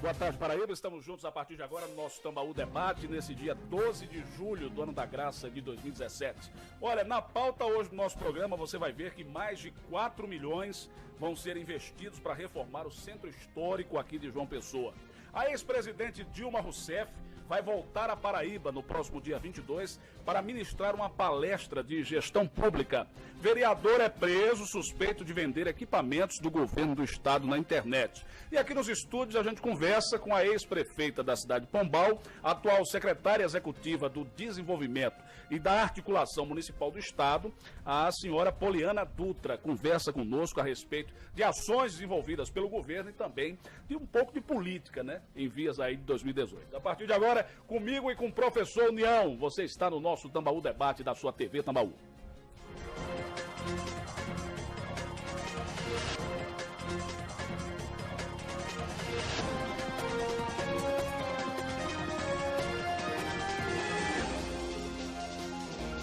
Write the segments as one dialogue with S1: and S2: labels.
S1: Boa tarde, Paraíba. Estamos juntos a partir de agora no nosso Tambaú Debate, nesse dia 12 de julho do ano da graça de 2017. Olha, na pauta hoje do nosso programa você vai ver que mais de 4 milhões vão ser investidos para reformar o centro histórico aqui de João Pessoa. A ex-presidente Dilma Rousseff vai voltar a Paraíba no próximo dia 22 para ministrar uma palestra de gestão pública. Vereador é preso suspeito de vender equipamentos do governo do estado na internet. E aqui nos estúdios a gente conversa com a ex-prefeita da cidade de Pombal, atual secretária executiva do Desenvolvimento e da Articulação Municipal do Estado, a senhora Poliana Dutra. Conversa conosco a respeito de ações desenvolvidas pelo governo e também de um pouco de política, né, em vias aí de 2018. A partir de agora, comigo e com o professor União, você está no nosso Tambaú Debate da sua TV Tambaú.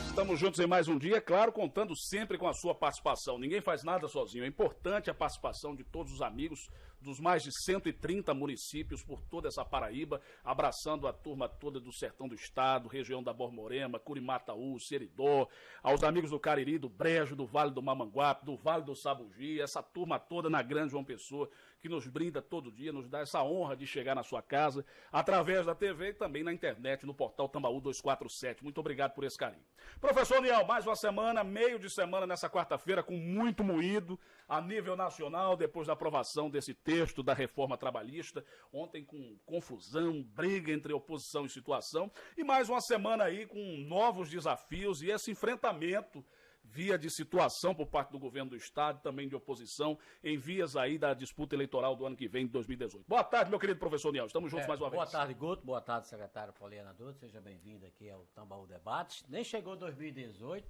S1: Estamos juntos em mais um dia, claro, contando sempre com a sua participação. Ninguém faz nada sozinho. É importante a participação de todos os amigos dos mais de 130 municípios por toda essa Paraíba, abraçando a turma toda do sertão do estado, região da Borborema, Curimataú, Seridó, aos amigos do Cariri, do Brejo, do Vale do Mamanguape, do Vale do Sabugi, essa turma toda na Grande João Pessoa, que nos brinda todo dia, nos dá essa honra de chegar na sua casa, através da TV e também na internet, no portal Tambaú 247. Muito obrigado por esse carinho. Professor União, mais uma semana, meio de semana nessa quarta-feira, com muito moído a nível nacional, depois da aprovação desse texto da reforma trabalhista, ontem com confusão, briga entre oposição e situação, e mais uma semana aí com novos desafios e esse enfrentamento via de situação por parte do governo do estado, também de oposição, em vias aí da disputa eleitoral do ano que vem, de 2018. Boa tarde, meu querido professor União, estamos juntos mais uma vez.
S2: Boa tarde, Guto, boa tarde, secretário Poliana Dutra, seja bem-vindo aqui ao Tambaú Debate. Nem chegou 2018,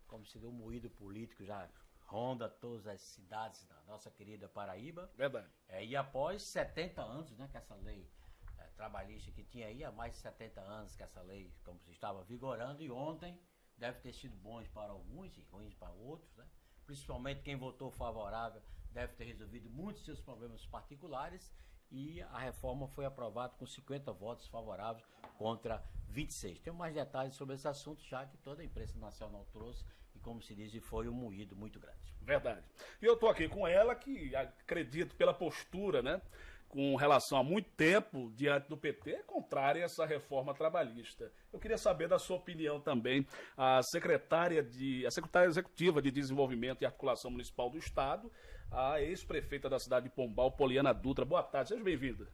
S2: como se deu um moído político, já ronda todas as cidades da nossa querida Paraíba.
S1: Verdade.
S2: E após 70 anos, né, que essa lei trabalhista que tinha aí, há mais de 70 anos que essa lei, como se estava vigorando, e ontem deve ter sido bons para alguns e ruins para outros, né? Principalmente quem votou favorável deve ter resolvido muitos seus problemas particulares e a reforma foi aprovada com 50 votos favoráveis contra 26. Tem mais detalhes sobre esse assunto, já que toda a imprensa nacional trouxe e, como se diz, foi um moído muito grande.
S1: Verdade. E eu estou aqui com ela, que acredito pela postura, né, com relação a muito tempo diante do PT, contrária a essa reforma trabalhista. Eu queria saber da sua opinião também, a secretária executiva de Desenvolvimento e Articulação Municipal do Estado, a ex-prefeita da cidade de Pombal, Poliana Dutra. Boa tarde, seja bem-vinda.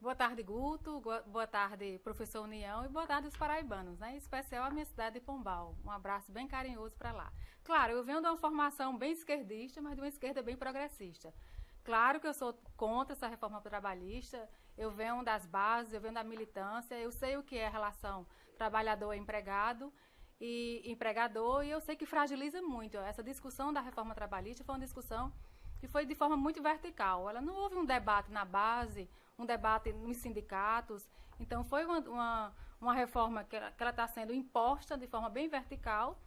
S3: Boa tarde, Guto, boa tarde, professor União, e boa tarde aos paraibanos, né? Em especial a minha cidade de Pombal. Um abraço bem carinhoso para lá. Claro, eu venho de uma formação bem esquerdista, mas de uma esquerda bem progressista. Claro que eu sou contra essa reforma trabalhista, eu venho das bases, eu venho da militância, eu sei o que é a relação trabalhador-empregado e empregador, e eu sei que fragiliza muito. Essa discussão da reforma trabalhista foi uma discussão que foi de forma muito vertical. Ela não houve um debate na base, um debate nos sindicatos, então foi uma reforma que ela está sendo imposta de forma bem vertical,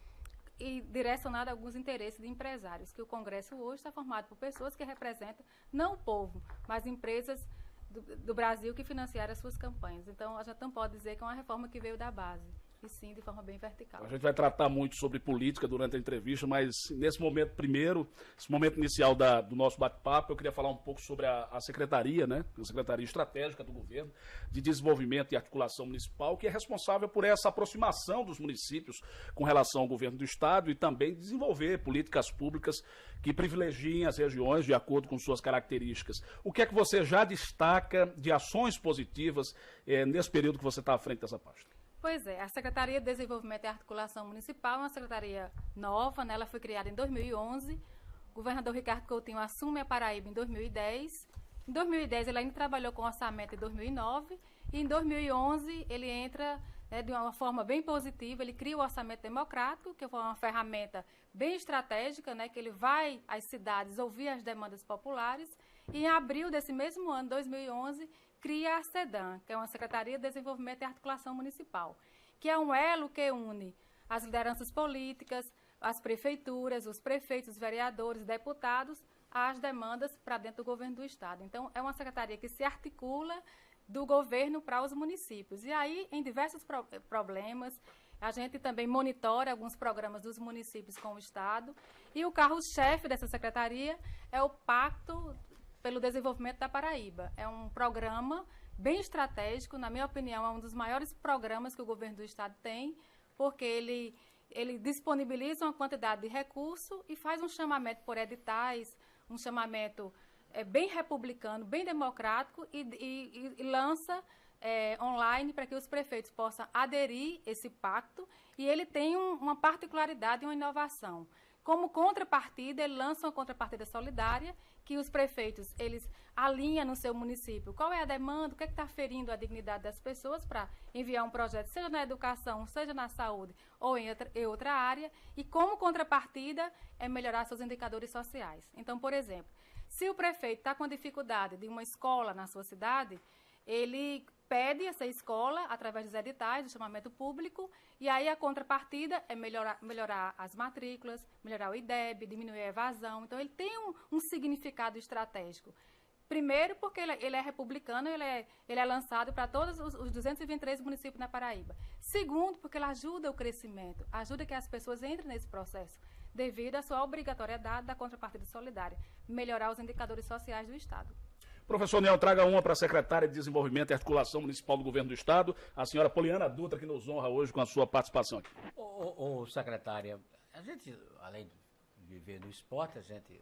S3: e direcionado a alguns interesses de empresários, que o Congresso hoje está formado por pessoas que representam não o povo, mas empresas do Brasil que financiaram as suas campanhas. Então, a gente não pode dizer que é uma reforma que veio da base, e sim de forma bem vertical.
S1: A gente vai tratar muito sobre política durante a entrevista, mas nesse momento primeiro, esse momento inicial do nosso bate-papo, eu queria falar um pouco sobre a Secretaria, né, a Secretaria Estratégica do Governo de Desenvolvimento e Articulação Municipal, que é responsável por essa aproximação dos municípios com relação ao governo do Estado e também desenvolver políticas públicas que privilegiem as regiões de acordo com suas características. O que é que você já destaca de ações positivas nesse período que você está à frente dessa pasta?
S3: Pois é, a Secretaria de Desenvolvimento e Articulação Municipal é uma secretaria nova, né? Ela foi criada em 2011, o governador Ricardo Coutinho assume a Paraíba em 2010, em 2010 ele ainda trabalhou com orçamento em 2009, e em 2011 ele entra, né, de uma forma bem positiva, ele cria o orçamento democrático, que foi uma ferramenta bem estratégica, né, que ele vai às cidades ouvir as demandas populares, e em abril desse mesmo ano, 2011, cria a SEDAM, que é uma Secretaria de Desenvolvimento e Articulação Municipal, que é um elo que une as lideranças políticas, as prefeituras, os prefeitos, os vereadores, deputados, as demandas para dentro do governo do Estado. Então, é uma secretaria que se articula do governo para os municípios. E aí, em diversos problemas, a gente também monitora alguns programas dos municípios com o Estado. E o carro-chefe dessa secretaria é o Pacto pelo Desenvolvimento da Paraíba. É um programa bem estratégico, na minha opinião, é um dos maiores programas que o governo do Estado tem, porque ele disponibiliza uma quantidade de recurso e faz um chamamento por editais, um chamamento bem republicano, bem democrático e lança online para que os prefeitos possam aderir esse pacto, e ele tem uma particularidade e uma inovação. Como contrapartida, ele lança uma contrapartida solidária, que os prefeitos, eles alinham no seu município qual é a demanda, o que está ferindo a dignidade das pessoas para enviar um projeto, seja na educação, seja na saúde ou em outra área, e como contrapartida é melhorar seus indicadores sociais. Então, por exemplo, se o prefeito está com dificuldade de uma escola na sua cidade, ele pede essa escola através dos editais, do chamamento público, e aí a contrapartida é melhorar as matrículas, melhorar o IDEB, diminuir a evasão. Então, ele tem um significado estratégico. Primeiro, porque ele é republicano, ele é lançado para todos os 223 municípios na Paraíba. Segundo, porque ele ajuda o crescimento, ajuda que as pessoas entrem nesse processo, devido à sua obrigatoriedade da contrapartida solidária, melhorar os indicadores sociais do Estado.
S1: Professor Niel, traga uma para a secretária de Desenvolvimento e Articulação Municipal do Governo do Estado, a senhora Poliana Dutra, que nos honra hoje com a sua participação aqui.
S2: Ô, secretária, a gente, além de viver no esporte, a gente,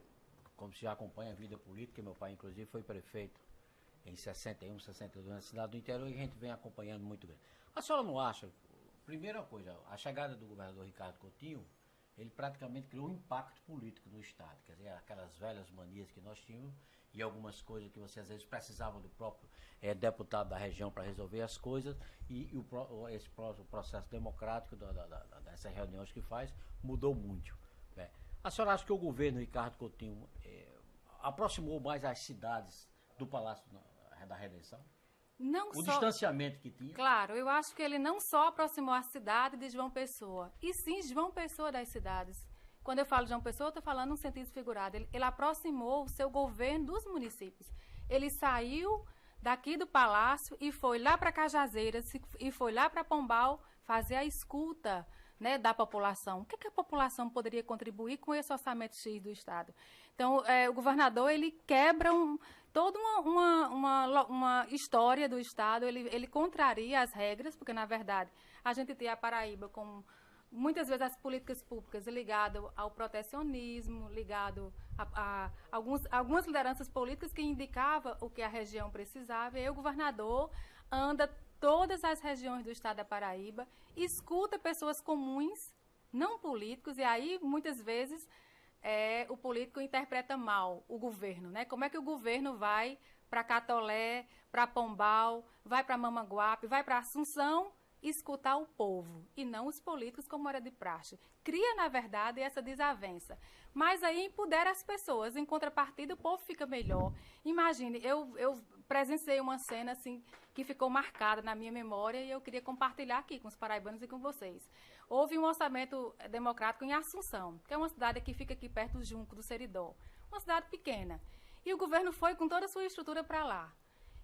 S2: como se já acompanha a vida política, meu pai, inclusive, foi prefeito em 61, 62, na cidade do interior, e a gente vem acompanhando muito bem. A senhora não acha, primeira coisa, a chegada do governador Ricardo Coutinho, ele praticamente criou um impacto político no Estado, quer dizer, aquelas velhas manias que nós tínhamos, e algumas coisas que você às vezes precisava do próprio deputado da região para resolver as coisas, e esse processo democrático dessas reuniões que faz mudou muito. Né? A senhora acha que o governo Ricardo Coutinho aproximou mais as cidades do Palácio da Redenção?
S3: Não
S2: o
S3: só,
S2: distanciamento que tinha?
S3: Claro, eu acho que ele não só aproximou a cidade de João Pessoa, e sim João Pessoa das cidades. Quando eu falo de João Pessoa, eu estou falando num sentido figurado. Ele aproximou o seu governo dos municípios. Ele saiu daqui do Palácio e foi lá para Cajazeiras e foi lá para Pombal fazer a escuta, né, da população. O que a população poderia contribuir com esse orçamento X do Estado? Então, o governador, ele quebra toda uma história do Estado, ele contraria as regras, porque, na verdade, a gente tem a Paraíba como muitas vezes as políticas públicas ligadas ao protecionismo, ligado a algumas lideranças políticas que indicavam o que a região precisava. E aí o governador anda todas as regiões do estado da Paraíba, escuta pessoas comuns, não políticos, e aí muitas vezes o político interpreta mal o governo, né? Como é que o governo vai para Catolé, para Pombal, vai para Mamanguape, vai para Assunção, escutar o povo e não os políticos, como era de praxe. Cria, na verdade, essa desavença. Mas aí empodera as pessoas. Em contrapartida, o povo fica melhor. Imagine, eu presenciei uma cena assim que ficou marcada na minha memória e eu queria compartilhar aqui com os paraibanos e com vocês. Houve um orçamento democrático em Assunção, que é uma cidade que fica aqui perto do Junco, do Seridó. Uma cidade pequena. E o governo foi com toda a sua estrutura para lá.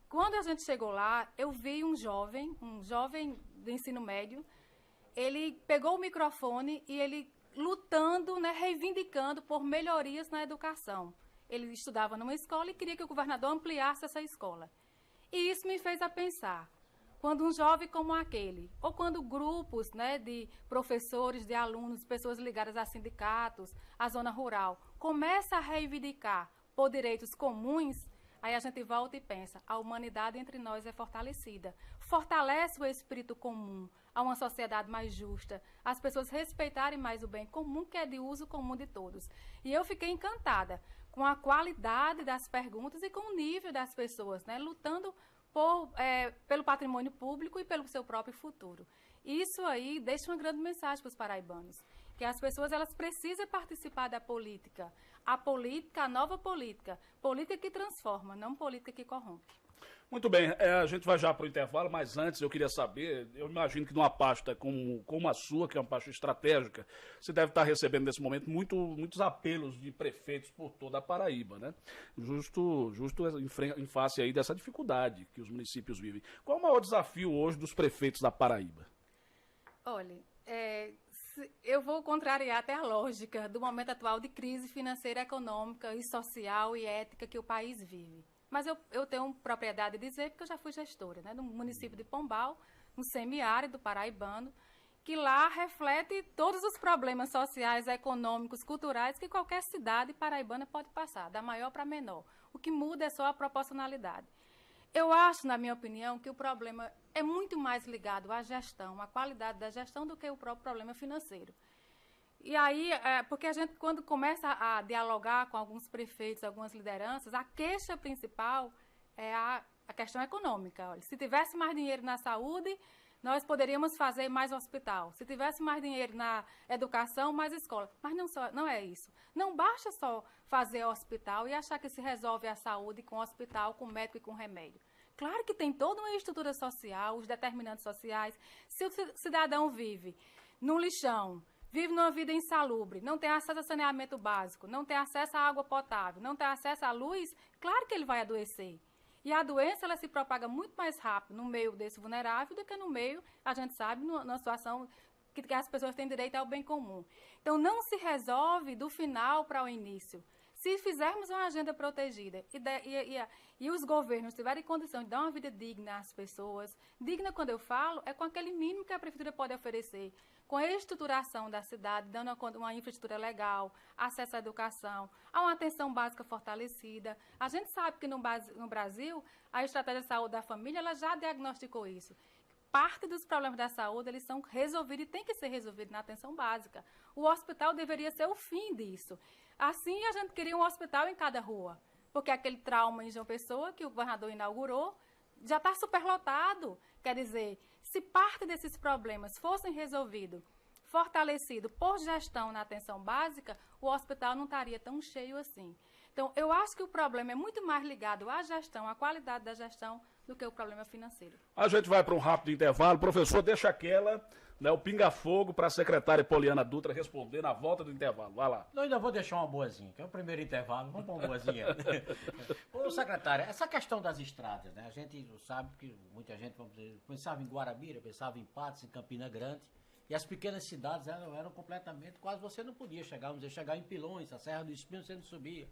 S3: Quando a gente chegou lá, eu vi um jovem do ensino médio, ele pegou o microfone e ele lutando, né, reivindicando por melhorias na educação. Ele estudava numa escola e queria que o governador ampliasse essa escola. E isso me fez a pensar, quando um jovem como aquele, ou quando grupos, né, de professores, de alunos, pessoas ligadas a sindicatos, à zona rural, começa a reivindicar por direitos comuns, aí a gente volta e pensa, a humanidade entre nós é fortalecida. Fortalece o espírito comum, a uma sociedade mais justa, as pessoas respeitarem mais o bem comum, que é de uso comum de todos. E eu fiquei encantada com a qualidade das perguntas e com o nível das pessoas, né, lutando pelo patrimônio público e pelo seu próprio futuro. Isso aí deixa uma grande mensagem para os paraibanos, que as pessoas elas precisam participar da política. A política, a nova política. Política que transforma, não política que corrompe.
S1: Muito bem, a gente vai já para o intervalo, mas antes eu queria saber, eu imagino que numa pasta como a sua, que é uma pasta estratégica, você deve estar recebendo nesse momento muitos apelos de prefeitos por toda a Paraíba, né? Justo em face aí dessa dificuldade que os municípios vivem. Qual é o maior desafio hoje dos prefeitos da Paraíba?
S3: Olha, eu vou contrariar até a lógica do momento atual de crise financeira, econômica e social e ética que o país vive. Mas eu tenho propriedade de dizer, porque eu já fui gestora, né, do município de Pombal, um semiárido paraibano, que lá reflete todos os problemas sociais, econômicos, culturais que qualquer cidade paraibana pode passar, da maior para menor. O que muda é só a proporcionalidade. Eu acho, na minha opinião, que o problema é muito mais ligado à gestão, à qualidade da gestão, do que o próprio problema financeiro. E aí, porque a gente, quando começa a dialogar com alguns prefeitos, algumas lideranças, a queixa principal é a questão econômica. Olha, se tivesse mais dinheiro na saúde, nós poderíamos fazer mais hospital. Se tivesse mais dinheiro na educação, mais escola. Mas não é isso. Não basta só fazer hospital e achar que se resolve a saúde com hospital, com médico e com remédio. Claro que tem toda uma estrutura social, os determinantes sociais. Se o cidadão vive num lixão, vive numa vida insalubre, não tem acesso a saneamento básico, não tem acesso à água potável, não tem acesso à luz, claro que ele vai adoecer. E a doença, ela se propaga muito mais rápido no meio desse vulnerável do que no meio, a gente sabe, numa situação que as pessoas têm direito ao bem comum. Então, não se resolve do final para o início. Se fizermos uma agenda protegida e os governos tiverem condição de dar uma vida digna às pessoas, digna, quando eu falo, é com aquele mínimo que a prefeitura pode oferecer, com a estruturação da cidade, dando uma infraestrutura legal, acesso à educação, a uma atenção básica fortalecida. A gente sabe que no Brasil, a estratégia de saúde da família, ela já diagnosticou isso. Parte dos problemas da saúde, eles são resolvidos e tem que ser resolvidos na atenção básica. O hospital deveria ser o fim disso. Assim, a gente queria um hospital em cada rua, porque aquele trauma em João Pessoa, que o governador inaugurou, já está superlotado. Quer dizer, se parte desses problemas fossem resolvidos, fortalecido por gestão na atenção básica, o hospital não estaria tão cheio assim. Então, eu acho que o problema é muito mais ligado à gestão, à qualidade da gestão, do que o problema financeiro.
S1: A gente vai para um rápido intervalo. Professor, deixa o pinga-fogo para a secretária Poliana Dutra responder na volta do intervalo. Vai lá.
S2: Eu ainda vou deixar uma boazinha, que é o primeiro intervalo. Vamos para uma boazinha. Ô, secretária, essa questão das estradas, né? A gente sabe que muita gente, vamos dizer, pensava em Guarabira, pensava em Patos, em Campina Grande, e as pequenas cidades eram completamente, quase você não podia chegar, vamos dizer, chegar em Pilões, a Serra do Espinho você não subia.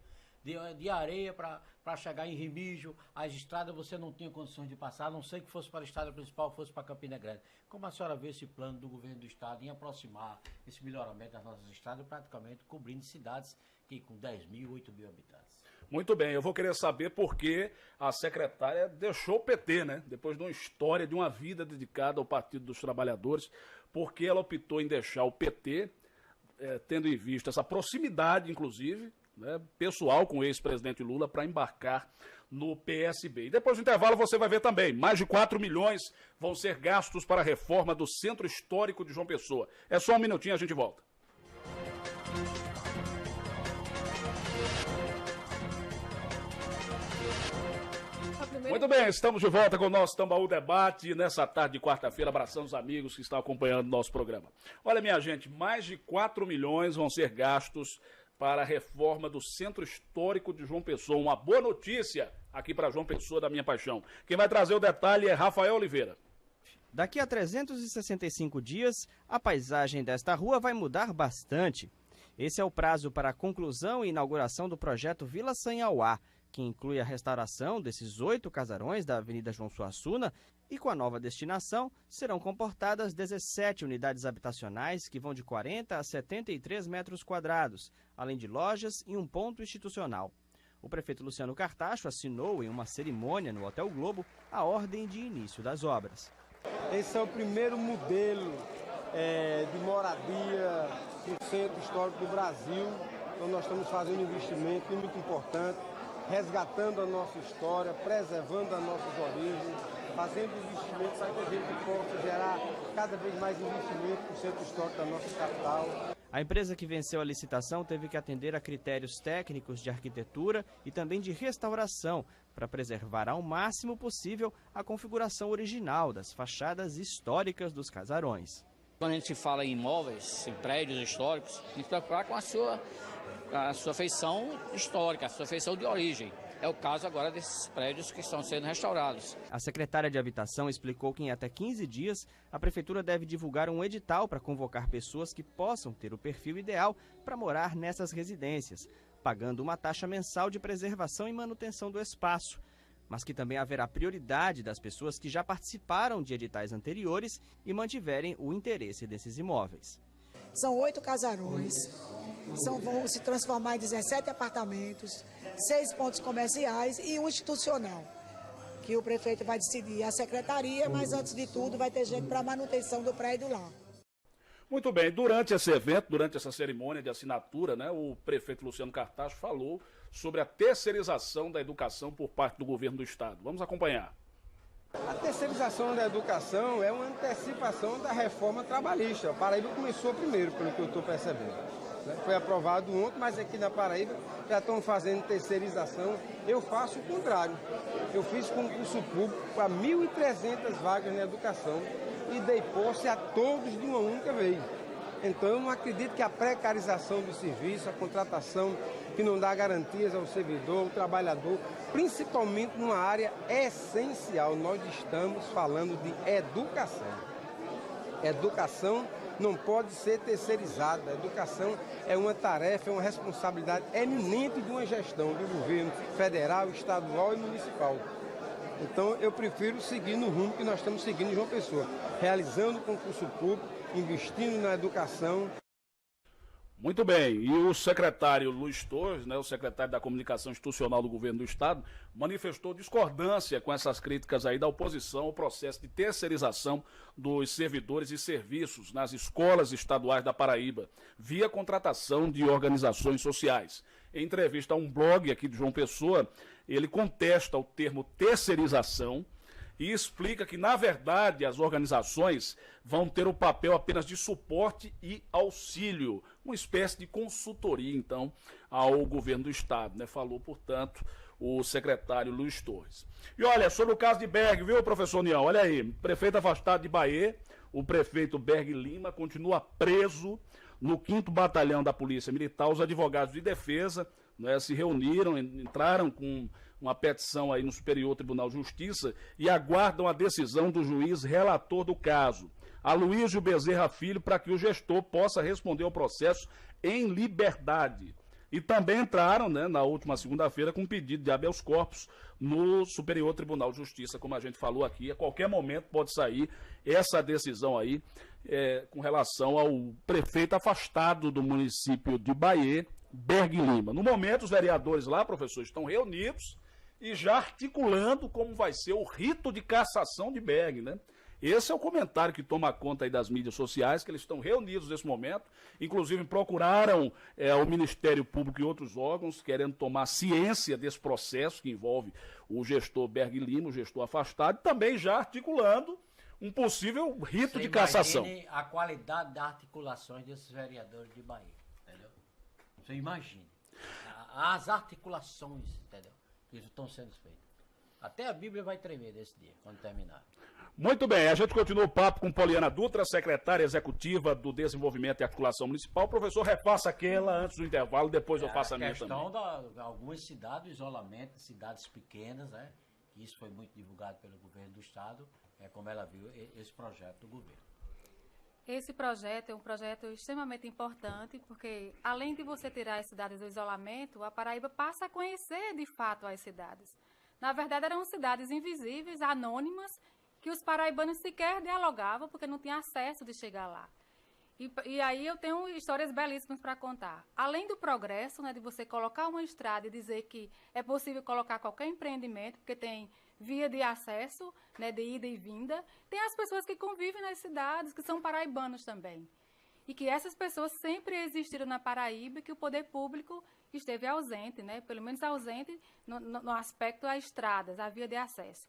S2: De areia para chegar em Remígio, as estradas você não tinha condições de passar, a não sei que fosse para a estrada principal, fosse para Campina Grande. Como a senhora vê esse plano do governo do estado em aproximar esse melhoramento das nossas estradas, praticamente cobrindo cidades que com 10 mil, 8 mil habitantes?
S1: Muito bem, eu vou querer saber por que a secretária deixou o PT, né? Depois de uma história, de uma vida dedicada ao Partido dos Trabalhadores, por que ela optou em deixar o PT, tendo em vista essa proximidade, inclusive, né, pessoal com o ex-presidente Lula, para embarcar no PSB. E depois do intervalo você vai ver também, mais de 4 milhões vão ser gastos para a reforma do Centro Histórico de João Pessoa. É só um minutinho, a gente volta. Muito bem, estamos de volta com o nosso Tambaú Debate nessa tarde de quarta-feira, abraçando os amigos que estão acompanhando o nosso programa. Olha, minha gente, mais de 4 milhões vão ser gastos para a reforma do Centro Histórico de João Pessoa. Uma boa notícia aqui para João Pessoa, da minha paixão. Quem vai trazer o detalhe é Rafael Oliveira.
S4: Daqui a 365 dias, a paisagem desta rua vai mudar bastante. Esse é o prazo para a conclusão e inauguração do projeto Vila Sanhauá, que inclui a restauração desses 8 casarões da Avenida João Suassuna, e com a nova destinação serão comportadas 17 unidades habitacionais que vão de 40 a 73 metros quadrados, além de lojas e um ponto institucional. O prefeito Luciano Cartacho assinou em uma cerimônia no Hotel Globo a ordem de início das obras.
S5: Esse é o primeiro modelo de moradia no Centro Histórico do Brasil. Então nós estamos fazendo um investimento muito importante, resgatando a nossa história, preservando as nossas origens, fazendo investimentos para que a gente possa gerar cada vez mais investimento para o Centro Histórico da nossa capital.
S4: A empresa que venceu a licitação teve que atender a critérios técnicos de arquitetura e também de restauração para preservar ao máximo possível a configuração original das fachadas históricas dos casarões.
S6: Quando a gente fala em imóveis, em prédios históricos, a gente preocupar com a sua feição histórica, a sua feição de origem. É o caso agora desses prédios que estão sendo restaurados.
S4: A secretária de Habitação explicou que em até 15 dias a Prefeitura deve divulgar um edital para convocar pessoas que possam ter o perfil ideal para morar nessas residências, pagando uma taxa mensal de preservação e manutenção do espaço, mas que também haverá prioridade das pessoas que já participaram de editais anteriores e mantiverem o interesse desses imóveis.
S7: São 8 casarões, vão se transformar em 17 apartamentos, 6 pontos comerciais e um institucional, que o prefeito vai decidir a secretaria, mas antes de tudo vai ter gente para a manutenção do prédio lá.
S1: Muito bem, durante esse evento, durante essa cerimônia de assinatura, né, o prefeito Luciano Cartacho falou sobre a terceirização da educação por parte do governo do estado. Vamos acompanhar.
S5: A terceirização da educação é uma antecipação da reforma trabalhista. A Paraíba começou primeiro, pelo que eu estou percebendo. Foi aprovado ontem, mas aqui na Paraíba já estão fazendo terceirização. Eu faço o contrário. Eu fiz concurso público para 1.300 vagas na educação e dei posse a todos de uma única vez. Então eu não acredito que a precarização do serviço, a contratação que não dá garantias ao servidor, ao trabalhador, principalmente numa área essencial. Nós estamos falando de educação. Educação não pode ser terceirizada. A educação é uma tarefa, é uma responsabilidade eminente de uma gestão do governo federal, estadual e municipal. Então eu prefiro seguir no rumo que nós estamos seguindo em João Pessoa, realizando concurso público, investindo na educação.
S1: Muito bem, e o secretário Luiz Torres, né, o secretário da Comunicação Institucional do Governo do Estado, manifestou discordância com essas críticas aí da oposição ao processo de terceirização dos servidores e serviços nas escolas estaduais da Paraíba, via contratação de organizações sociais. Em entrevista a um blog aqui de João Pessoa, ele contesta o termo terceirização e explica que, na verdade, as organizações vão ter o papel apenas de suporte e auxílio, uma espécie de consultoria, então, ao governo do Estado, né? Falou, portanto, o secretário Luiz Torres. E olha, sobre o caso de Berg, viu, professor União? Olha aí, prefeito afastado de Bahia, o prefeito Berg Lima continua preso no 5º Batalhão da Polícia Militar. Os advogados de defesa, né, se reuniram, entraram com uma petição aí no Superior Tribunal de Justiça e aguardam a decisão do juiz relator do caso, Aloysio Bezerra Filho, para que o gestor possa responder ao processo em liberdade. E também entraram, né, na última segunda-feira com pedido de habeas corpus no Superior Tribunal de Justiça, como a gente falou aqui. A qualquer momento pode sair essa decisão aí com relação ao prefeito afastado do município de Bahia, Berg Lima. No momento, os vereadores lá, professor, estão reunidos e já articulando como vai ser o rito de cassação de Berg, né? Esse é o comentário que toma conta aí das mídias sociais, que eles estão reunidos nesse momento, inclusive procuraram o Ministério Público e outros órgãos, querendo tomar ciência desse processo que envolve o gestor Berg Lima, o gestor afastado, e também já articulando um possível rito de cassação.
S2: Imagine a qualidade das articulações desses vereadores de Bahia, entendeu? Você imagine as articulações, entendeu, que estão sendo feitas. Até a Bíblia vai tremer desse dia, quando terminar.
S1: Muito bem, a gente continua o papo com Poliana Dutra, secretária executiva do Desenvolvimento e Articulação Municipal. O professor repassa aquela antes do intervalo, depois eu faço a minha também.
S2: A questão de algumas cidades, o isolamento, cidades pequenas, né? Isso foi muito divulgado pelo governo do Estado, como ela viu esse projeto do governo.
S3: Esse projeto é um projeto extremamente importante, porque além de você tirar as cidades do isolamento, a Paraíba passa a conhecer de fato as cidades. Na verdade, eram cidades invisíveis, anônimas, que os paraibanos sequer dialogavam, porque não tinha acesso de chegar lá. E aí eu tenho histórias belíssimas para contar. Além do progresso, né, de você colocar uma estrada e dizer que é possível colocar qualquer empreendimento, porque tem via de acesso, né, de ida e vinda, tem as pessoas que convivem nas cidades, que são paraibanos também. E que essas pessoas sempre existiram na Paraíba e que o poder público esteve ausente, né, pelo menos ausente no aspecto das estradas, a via de acesso.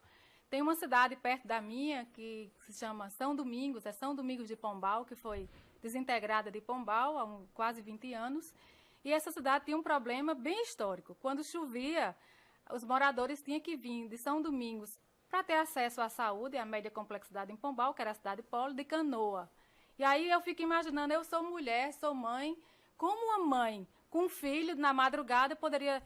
S3: Tem uma cidade perto da minha que se chama São Domingos, é São Domingos de Pombal, que foi desintegrada de Pombal há quase 20 anos. E essa cidade tinha um problema bem histórico. Quando chovia, os moradores tinham que vir de São Domingos para ter acesso à saúde, à média complexidade em Pombal, que era a cidade polo, de canoa. E aí eu fico imaginando, eu sou mulher, sou mãe, como uma mãe com um filho na madrugada poderia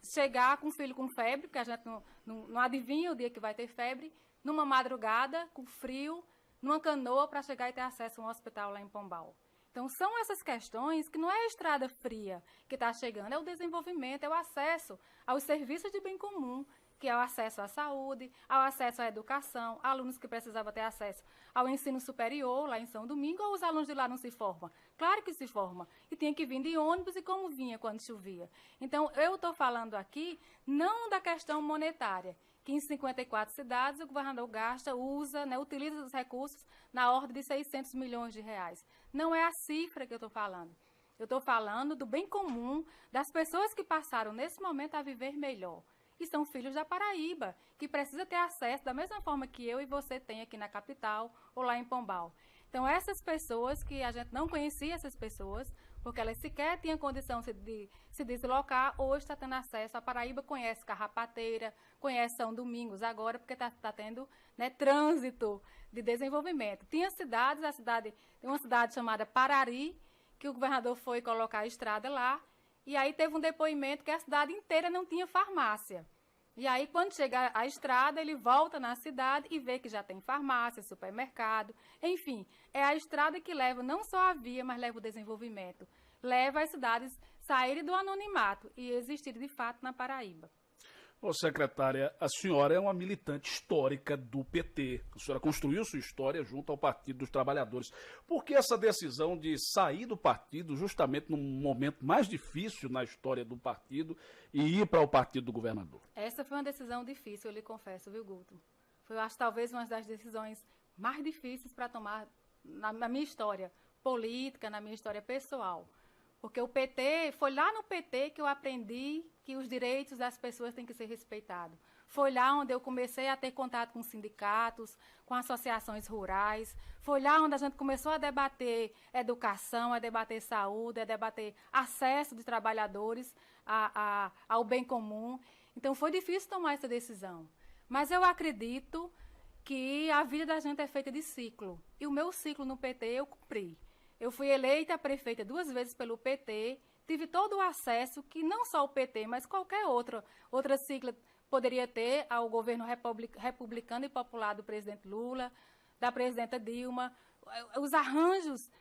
S3: chegar com um filho com febre, porque a gente não adivinha o dia que vai ter febre, numa madrugada, com frio, numa canoa para chegar e ter acesso a um hospital lá em Pombal. Então, são essas questões que não é a estrada fria que está chegando, é o desenvolvimento, é o acesso aos serviços de bem comum, que é o acesso à saúde, ao acesso à educação, alunos que precisavam ter acesso ao ensino superior, lá em São Domingo, ou os alunos de lá não se formam? Claro que se formam. E tinha que vir de ônibus e como vinha quando chovia. Então, eu estou falando aqui não da questão monetária, que em 54 cidades o governador gasta, usa, né, utiliza os recursos na ordem de 600 milhões de reais. Não é a cifra que eu estou falando. Eu estou falando do bem comum, das pessoas que passaram nesse momento a viver melhor. E são filhos da Paraíba, que precisa ter acesso da mesma forma que eu e você tem aqui na capital ou lá em Pombal. Então, essas pessoas que a gente não conhecia, essas pessoas, porque elas sequer tinham condição de se deslocar, hoje está tendo acesso. A Paraíba conhece Carrapateira, conhece São Domingos agora, porque está tendo, né, trânsito de desenvolvimento. Tinha cidades, tem uma cidade chamada Parari, que o governador foi colocar a estrada lá, e aí teve um depoimento que a cidade inteira não tinha farmácia. E aí, quando chega a estrada, ele volta na cidade e vê que já tem farmácia, supermercado, enfim. É a estrada que leva não só a via, mas leva o desenvolvimento. Leva as cidades saírem do anonimato e existirem de fato na Paraíba.
S1: Ô, secretária, a senhora é uma militante histórica do PT. A senhora construiu sua história junto ao Partido dos Trabalhadores. Por que essa decisão de sair do partido justamente num momento mais difícil na história do partido e ir para o partido do governador?
S3: Essa foi uma decisão difícil, eu lhe confesso, viu, Guto? Foi, eu acho, talvez uma das decisões mais difíceis para tomar na minha história política, na minha história pessoal. Porque o PT, foi lá no PT que eu aprendi que os direitos das pessoas têm que ser respeitados. Foi lá onde eu comecei a ter contato com sindicatos, com associações rurais. Foi lá onde a gente começou a debater educação, a debater saúde, a debater acesso de trabalhadores ao bem comum. Então, foi difícil tomar essa decisão. Mas eu acredito que a vida da gente é feita de ciclo. E o meu ciclo no PT eu cumpri. Eu fui eleita prefeita 2 vezes pelo PT, tive todo o acesso que não só o PT, mas qualquer outra sigla poderia ter ao governo republicano e popular do presidente Lula, da presidenta Dilma. Os arranjos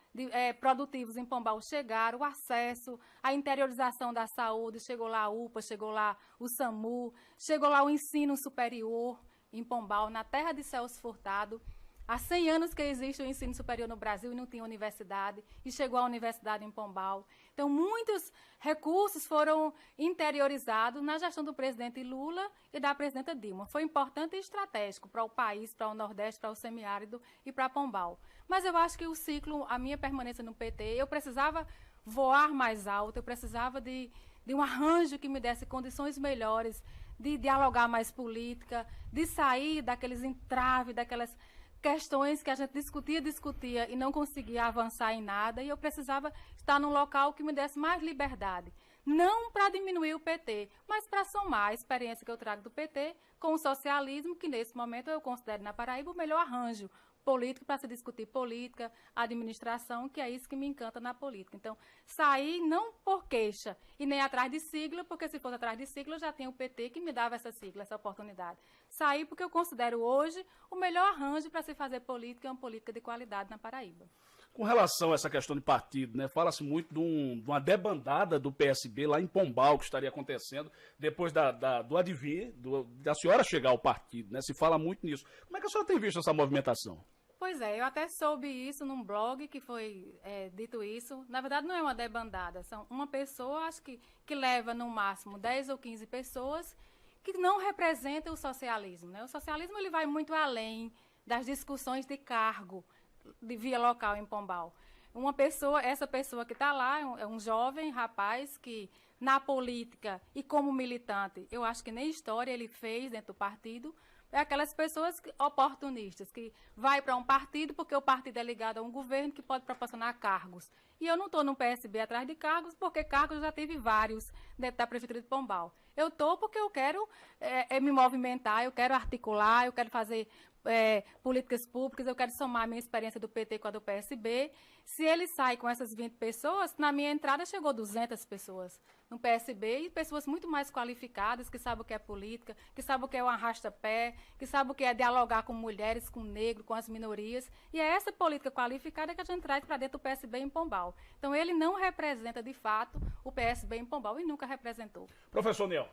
S3: produtivos em Pombal chegaram, o acesso, a interiorização da saúde, chegou lá a UPA, chegou lá o SAMU, chegou lá o ensino superior em Pombal, na terra de Celso Furtado. Há 100 anos que existe o ensino superior no Brasil e não tinha universidade, e chegou a universidade em Pombal. Então, muitos recursos foram interiorizados na gestão do presidente Lula e da presidenta Dilma. Foi importante e estratégico para o país, para o Nordeste, para o semiárido e para Pombal. Mas eu acho que o ciclo, a minha permanência no PT, eu precisava voar mais alto, eu precisava de um arranjo que me desse condições melhores, de dialogar mais política, de sair daqueles entraves, daquelas questões que a gente discutia e não conseguia avançar em nada, e eu precisava estar num local que me desse mais liberdade. Não para diminuir o PT, mas para somar a experiência que eu trago do PT com o socialismo, que nesse momento eu considero na Paraíba o melhor arranjo político para se discutir política, administração, que é isso que me encanta na política. Então, sair não por queixa e nem atrás de sigla, porque se fosse atrás de sigla, eu já tinha o PT que me dava essa sigla, essa oportunidade. Sair porque eu considero hoje o melhor arranjo para se fazer política, é uma política de qualidade na Paraíba.
S1: Com relação a essa questão de partido, né, fala-se muito de uma debandada do PSB lá em Pombal, que estaria acontecendo depois do advir, da senhora chegar ao partido, né? Se fala muito nisso. Como é que a senhora tem visto essa movimentação?
S3: Pois é, eu até soube isso num blog que foi dito isso. Na verdade, não é uma debandada, são uma pessoa, acho que leva no máximo 10 ou 15 pessoas que não representam o socialismo, né? O socialismo ele vai muito além das discussões de cargo, de via local em Pombal. Essa pessoa que está lá é um jovem rapaz que, na política e como militante, eu acho que nem história ele fez dentro do partido, É aquelas pessoas oportunistas, que vai para um partido porque o partido é ligado a um governo que pode proporcionar cargos. E eu não estou no PSB atrás de cargos, porque cargos eu já tive vários dentro da Prefeitura de Pombal. Eu estou porque eu quero me movimentar, eu quero articular, eu quero fazer políticas públicas, eu quero somar a minha experiência do PT com a do PSB. Se ele sai com essas 20 pessoas, na minha entrada chegou 200 pessoas no PSB e pessoas muito mais qualificadas, que sabem o que é política, que sabem o que é um arrasta-pé, que sabem o que é dialogar com mulheres, com negros, com as minorias. E é essa política qualificada que a gente traz para dentro do PSB em Pombal. Então, ele não representa, de fato, o PSB em Pombal e nunca representou.
S1: Professor Niel.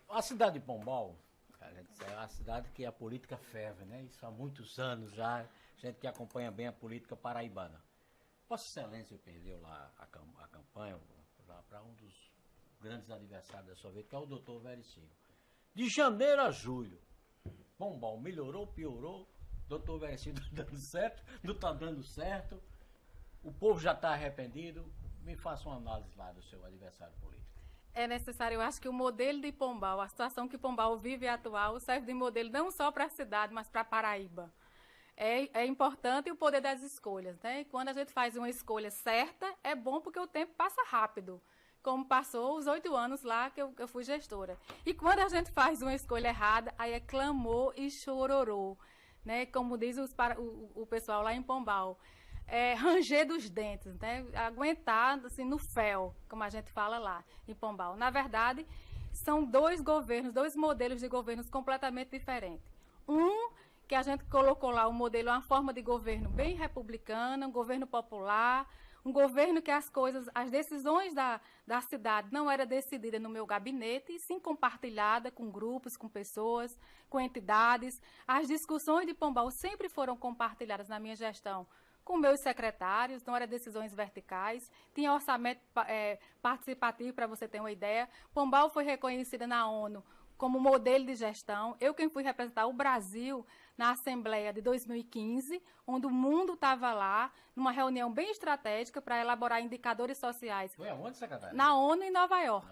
S2: A cidade de Pombal é uma cidade que a política ferve, né? Isso há muitos anos já, gente que acompanha bem a política paraibana. Vossa Excelência perdeu lá a campanha para um dos grandes adversários da sua vida, que é o doutor Vericinho. De janeiro a julho, Pombal melhorou, piorou, doutor Vericinho não está dando certo, não está dando certo, o povo já está arrependido. Me faça uma análise lá do seu adversário político.
S3: É necessário, eu acho que o modelo de Pombal, a situação que Pombal vive atual, serve de modelo não só para a cidade, mas para a Paraíba. É importante o poder das escolhas, né? E quando a gente faz uma escolha certa, é bom porque o tempo passa rápido, como passou os 8 anos lá que eu fui gestora. E quando a gente faz uma escolha errada, aí é clamor e chororô, né? Como diz o pessoal lá em Pombal. Ranger dos dentes, né? Aguentar assim, no fel, como a gente fala lá em Pombal. Na verdade, são dois modelos de governos completamente diferentes. Que a gente colocou lá o modelo, uma forma de governo bem republicana, um governo popular, um governo que as decisões da cidade não eram decididas no meu gabinete, e sim compartilhada com grupos, com pessoas, com entidades. As discussões de Pombal sempre foram compartilhadas na minha gestão com meus secretários, não eram decisões verticais, tinha orçamento participativo, para você ter uma ideia. Pombal foi reconhecida na ONU como modelo de gestão. Eu quem fui representar o Brasil na Assembleia de 2015, onde o mundo estava lá, numa reunião bem estratégica para elaborar indicadores sociais.
S2: Foi aonde, secretário?
S3: Na ONU em Nova York.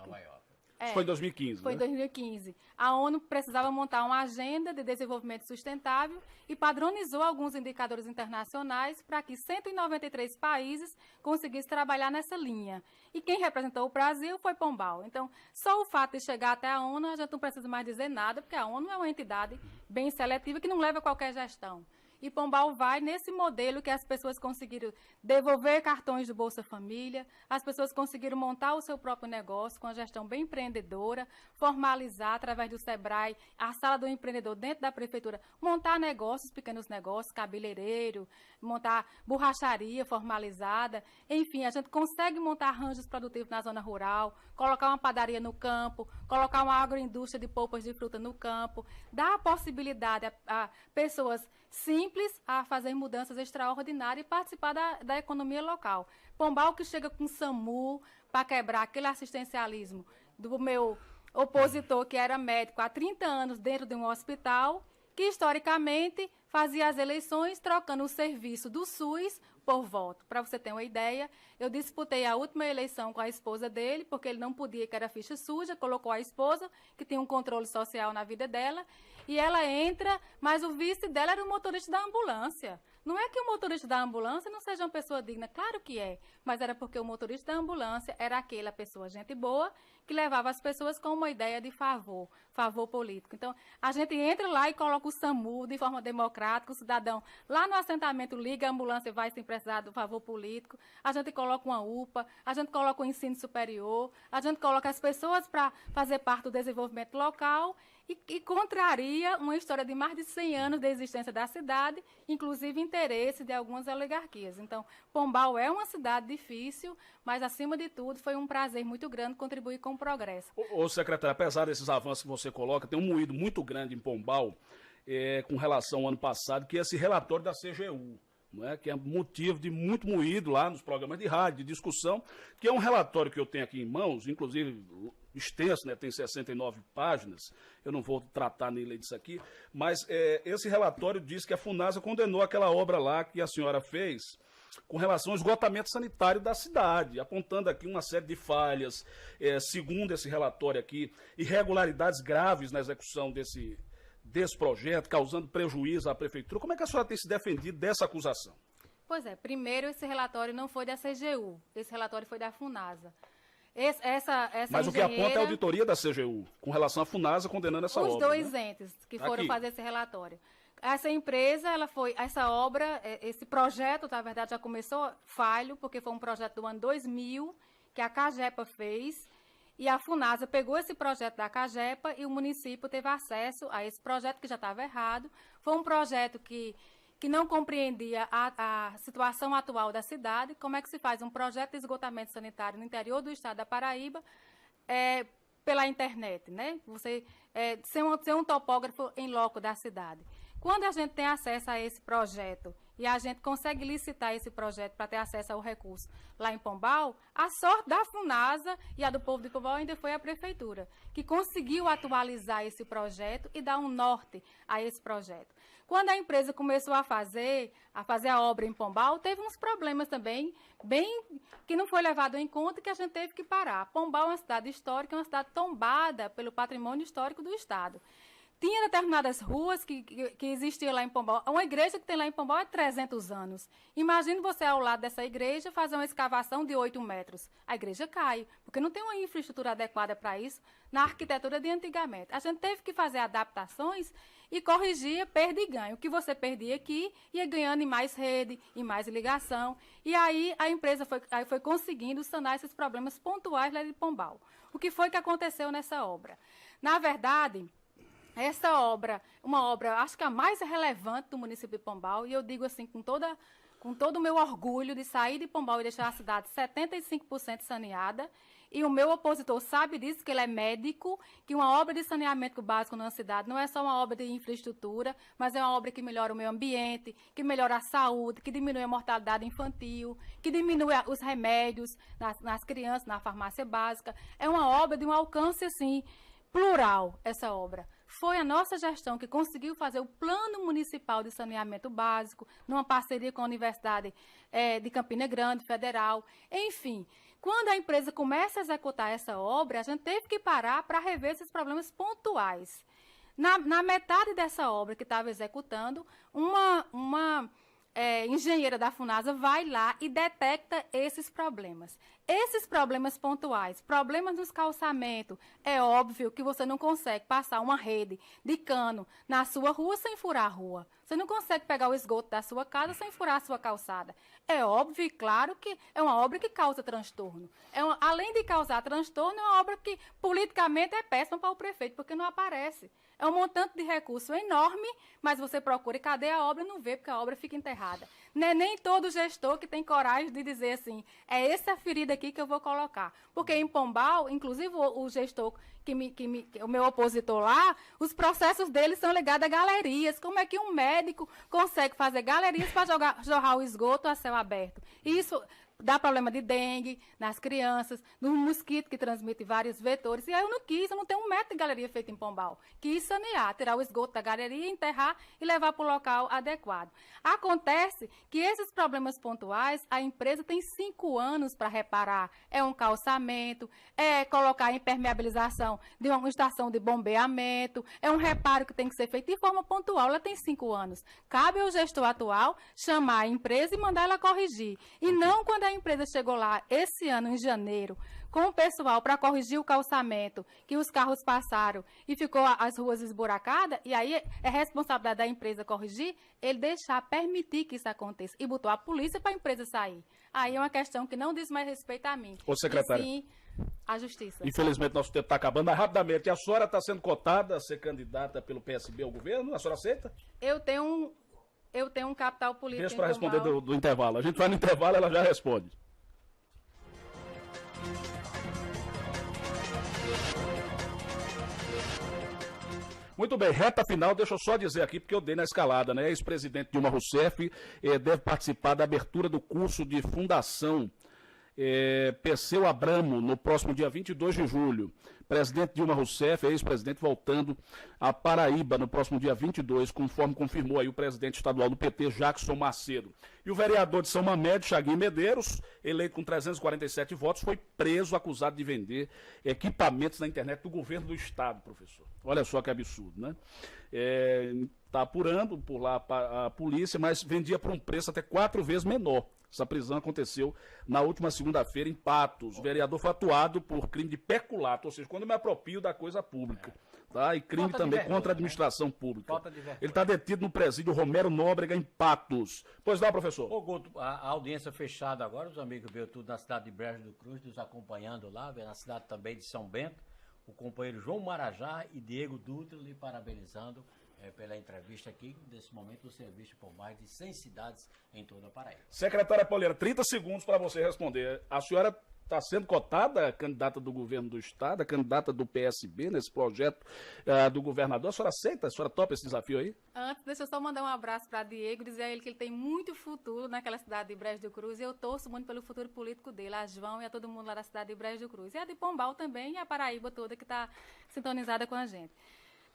S1: Isso foi em 2015,
S3: Foi em 2015. A ONU precisava montar uma agenda de desenvolvimento sustentável e padronizou alguns indicadores internacionais para que 193 países conseguissem trabalhar nessa linha. E quem representou o Brasil foi Pombal. Então, só o fato de chegar até a ONU, a gente não precisa mais dizer nada, porque a ONU é uma entidade bem seletiva que não leva a qualquer gestão. E Pombal vai nesse modelo que as pessoas conseguiram devolver cartões do Bolsa Família, as pessoas conseguiram montar o seu próprio negócio com uma gestão bem empreendedora, formalizar através do SEBRAE a sala do empreendedor dentro da prefeitura, montar negócios, pequenos negócios, cabeleireiro, montar borracharia formalizada, enfim, a gente consegue montar arranjos produtivos na zona rural, colocar uma padaria no campo, colocar uma agroindústria de polpas de fruta no campo, dar a possibilidade a pessoas simples a fazer mudanças extraordinárias e participar da economia local. Pombal que chega com SAMU para quebrar aquele assistencialismo do meu opositor, que era médico há 30 anos dentro de um hospital, que historicamente fazia as eleições trocando o serviço do SUS por voto. Para você ter uma ideia, eu disputei a última eleição com a esposa dele, porque ele não podia, que era ficha suja, colocou a esposa, que tinha um controle social na vida dela, e ela entra, mas o vice dela era o motorista da ambulância. Não é que o motorista da ambulância não seja uma pessoa digna, claro que é, mas era porque o motorista da ambulância era aquela pessoa, gente boa, que levava as pessoas com uma ideia de favor político. Então, a gente entra lá e coloca o SAMU de forma democrática, o cidadão lá no assentamento liga a ambulância e vai sem precisar do favor político, a gente coloca uma UPA, a gente coloca o ensino superior, a gente coloca as pessoas para fazer parte do desenvolvimento local e contraria uma história de mais de 100 anos da existência da cidade, inclusive interesse de algumas oligarquias. Então, Pombal é uma cidade difícil, mas, acima de tudo, foi um prazer muito grande contribuir com o progresso.
S1: Ô secretário, apesar desses avanços que você coloca, tem um moído muito grande em Pombal, com relação ao ano passado, que é esse relatório da CGU. Não é? Que é motivo de muito moído lá nos programas de rádio, de discussão, que é um relatório que eu tenho aqui em mãos, inclusive extenso, né? Tem 69 páginas, eu não vou tratar nem ler disso aqui, mas esse relatório diz que a FUNASA condenou aquela obra lá que a senhora fez com relação ao esgotamento sanitário da cidade, apontando aqui uma série de falhas, segundo esse relatório aqui, irregularidades graves na execução desse projeto, causando prejuízo à prefeitura. Como é que a senhora tem se defendido dessa acusação?
S3: Pois é, primeiro esse relatório não foi da CGU, esse relatório foi da FUNASA. Essa
S1: Mas o que aponta é a auditoria da CGU, com relação à FUNASA condenando essa obra.
S3: Os dois entes que foram fazer esse relatório. Essa empresa, essa obra, esse projeto, na verdade, já começou falho, porque foi um projeto do ano 2000, que a CAGEPA fez, e a FUNASA pegou esse projeto da CAGEPA e o município teve acesso a esse projeto que já estava errado. Foi um projeto que não compreendia a situação atual da cidade, como é que se faz um projeto de esgotamento sanitário no interior do estado da Paraíba, pela internet, né? Você ser um topógrafo em loco da cidade. Quando a gente tem acesso a esse projeto e a gente consegue licitar esse projeto para ter acesso ao recurso lá em Pombal, a sorte da FUNASA e a do povo de Pombal ainda foi a prefeitura, que conseguiu atualizar esse projeto e dar um norte a esse projeto. Quando a empresa começou a fazer a obra em Pombal, teve uns problemas também, que não foi levado em conta e que a gente teve que parar. Pombal é uma cidade histórica, é uma cidade tombada pelo patrimônio histórico do estado. Tinha determinadas ruas que existiam lá em Pombal. Uma igreja que tem lá em Pombal há 300 anos. Imagine você, ao lado dessa igreja, fazer uma escavação de 8 metros. A igreja cai, porque não tem uma infraestrutura adequada para isso na arquitetura de antigamente. A gente teve que fazer adaptações e corrigir perda e ganho. O que você perdia aqui, ia ganhando em mais rede, em mais ligação. E aí a empresa foi conseguindo sanar esses problemas pontuais lá de Pombal. O que foi que aconteceu nessa obra? Na verdade, essa obra, uma obra, acho que a mais relevante do município de Pombal, e eu digo assim, com todo o meu orgulho de sair de Pombal e deixar a cidade 75% saneada, e o meu opositor sabe disso, que ele é médico, que uma obra de saneamento básico numa cidade não é só uma obra de infraestrutura, mas é uma obra que melhora o meio ambiente, que melhora a saúde, que diminui a mortalidade infantil, que diminui os remédios nas crianças, na farmácia básica. É uma obra de um alcance, assim, plural, essa obra. Foi a nossa gestão que conseguiu fazer o Plano Municipal de Saneamento Básico, numa parceria com a Universidade de Campina Grande, Federal. Enfim, quando a empresa começa a executar essa obra, a gente teve que parar para rever esses problemas pontuais. Na metade dessa obra que estava executando, uma engenheira da FUNASA vai lá e detecta esses problemas. Esses problemas pontuais, problemas nos calçamentos, é óbvio que você não consegue passar uma rede de cano na sua rua sem furar a rua. Você não consegue pegar o esgoto da sua casa sem furar a sua calçada. É óbvio e claro que é uma obra que causa transtorno. Além de causar transtorno, é uma obra que politicamente é péssima para o prefeito, porque não aparece. É um montante de recurso enorme, mas você procura e cadê a obra? Não vê, porque a obra fica enterrada. Não é nem todo gestor que tem coragem de dizer assim, é essa ferida aqui que eu vou colocar. Porque em Pombal, inclusive o gestor, o meu opositor lá, os processos dele são ligados a galerias. Como é que um médico consegue fazer galerias para jorrar o esgoto a céu aberto? Isso dá problema de dengue nas crianças, no mosquito que transmite vários vetores. E aí eu não tenho um metro de galeria feita em Pombal. Quis sanear, tirar o esgoto da galeria, enterrar e levar para o local adequado. Acontece que esses problemas pontuais, a empresa tem 5 anos para reparar. É um calçamento, é colocar impermeabilização de uma estação de bombeamento, é um reparo que tem que ser feito de forma pontual. Ela tem 5 anos. Cabe ao gestor atual chamar a empresa e mandar ela corrigir. E não quando a empresa chegou lá esse ano, em janeiro, com o pessoal para corrigir o calçamento que os carros passaram e ficou as ruas esburacadas, e aí é responsabilidade da empresa corrigir, ele permitir que isso aconteça e botou a polícia para a empresa sair. Aí é uma questão que não diz mais respeito a mim.
S1: Ô, secretária,
S3: e sim a justiça.
S1: Infelizmente, nosso tempo está acabando, mas rapidamente, a senhora está sendo cotada a ser candidata pelo PSB ao governo? A senhora aceita?
S3: Eu tenho um capital político.
S1: Deixa para responder do intervalo. A gente vai no intervalo, ela já responde. Muito bem, reta final, deixa eu só dizer aqui, porque eu dei na escalada, né? Ex-presidente Dilma Rousseff deve participar da abertura do curso de fundação Perseu Abramo, no próximo dia 22 de julho. Presidente Dilma Rousseff, ex-presidente, voltando à Paraíba no próximo dia 22, conforme confirmou aí o presidente estadual do PT, Jackson Macedo. E o vereador de São Mamed, Chaguinho Medeiros, eleito com 347 votos, foi preso, acusado de vender equipamentos na internet do governo do estado, professor. Olha só que absurdo, né? Está apurando por lá a polícia, mas vendia por um preço até 4 vezes menor. Essa prisão aconteceu na última segunda-feira em Patos. O vereador foi atuado por crime de peculato, ou seja, quando eu me apropio da coisa pública. Tá? E crime
S2: Falta
S1: também
S2: de vergonha,
S1: contra a administração pública.
S2: Falta de vergonha.
S1: Ele está detido no presídio Romero Nóbrega, em Patos. Pois não, professor?
S2: Ô, Guto, a audiência fechada agora, os amigos veio tudo na cidade de Brejo do Cruz, nos acompanhando lá, veio na cidade também de São Bento, o companheiro João Marajá e Diego Dutra lhe parabenizando pela entrevista aqui. Nesse momento, você é visto por mais de 100 cidades em toda a Paraíba.
S1: Secretária Pauleira, 30 segundos para você responder. A senhora está sendo cotada, candidata do governo do estado, a candidata do PSB nesse projeto do governador. A senhora aceita? A senhora topa esse desafio aí?
S3: Antes, deixa eu só mandar um abraço para Diego, dizer a ele que ele tem muito futuro naquela cidade de Brejo do Cruz, e eu torço muito pelo futuro político dele, a João e a todo mundo lá da cidade de Brejo do Cruz. E a de Pombal também, e a Paraíba toda que está sintonizada com a gente.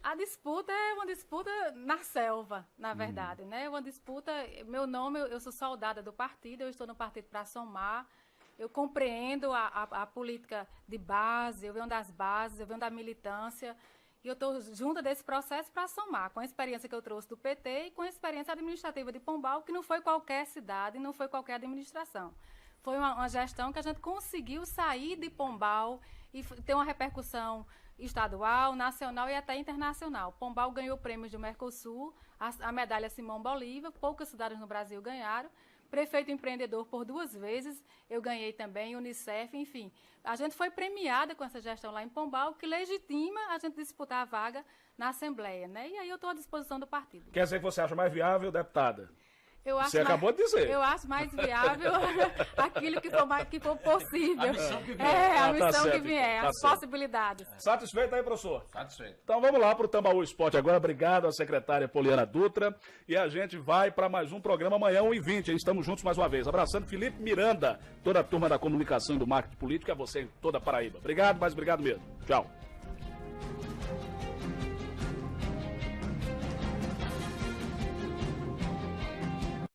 S3: A disputa é uma disputa na selva, na verdade, né? Uma disputa, meu nome, eu sou soldada do partido, eu estou no partido para somar, eu compreendo a política de base, eu venho das bases, eu venho da militância, e eu estou junto desse processo para somar, com a experiência que eu trouxe do PT e com a experiência administrativa de Pombal, que não foi qualquer cidade, não foi qualquer administração. Foi uma gestão que a gente conseguiu sair de Pombal e ter uma repercussão estadual, nacional e até internacional. Pombal ganhou prêmios do Mercosul, a medalha Simão Bolívar, poucas cidades no Brasil ganharam. Prefeito empreendedor por 2 vezes, eu ganhei também, Unicef, enfim. A gente foi premiada com essa gestão lá em Pombal, que legitima a gente disputar a vaga na Assembleia, né? E aí eu estou à disposição do partido.
S1: Quer dizer que você acha mais viável, deputada? Você acabou de dizer.
S3: Eu acho mais viável aquilo que for possível.
S2: A missão que vier.
S3: A missão
S1: certo,
S3: que vier,
S1: tá
S3: as
S1: certo.
S3: possibilidades.
S1: Satisfeito aí, professor?
S2: Satisfeito.
S1: Então vamos lá para o Tambaú Esporte agora. Obrigado à secretária Poliana Dutra. E a gente vai para mais um programa amanhã, 1h20. Estamos juntos mais uma vez. Abraçando Felipe Miranda, toda a turma da comunicação e do marketing político, a você em toda a Paraíba. Obrigado, mas obrigado mesmo. Tchau.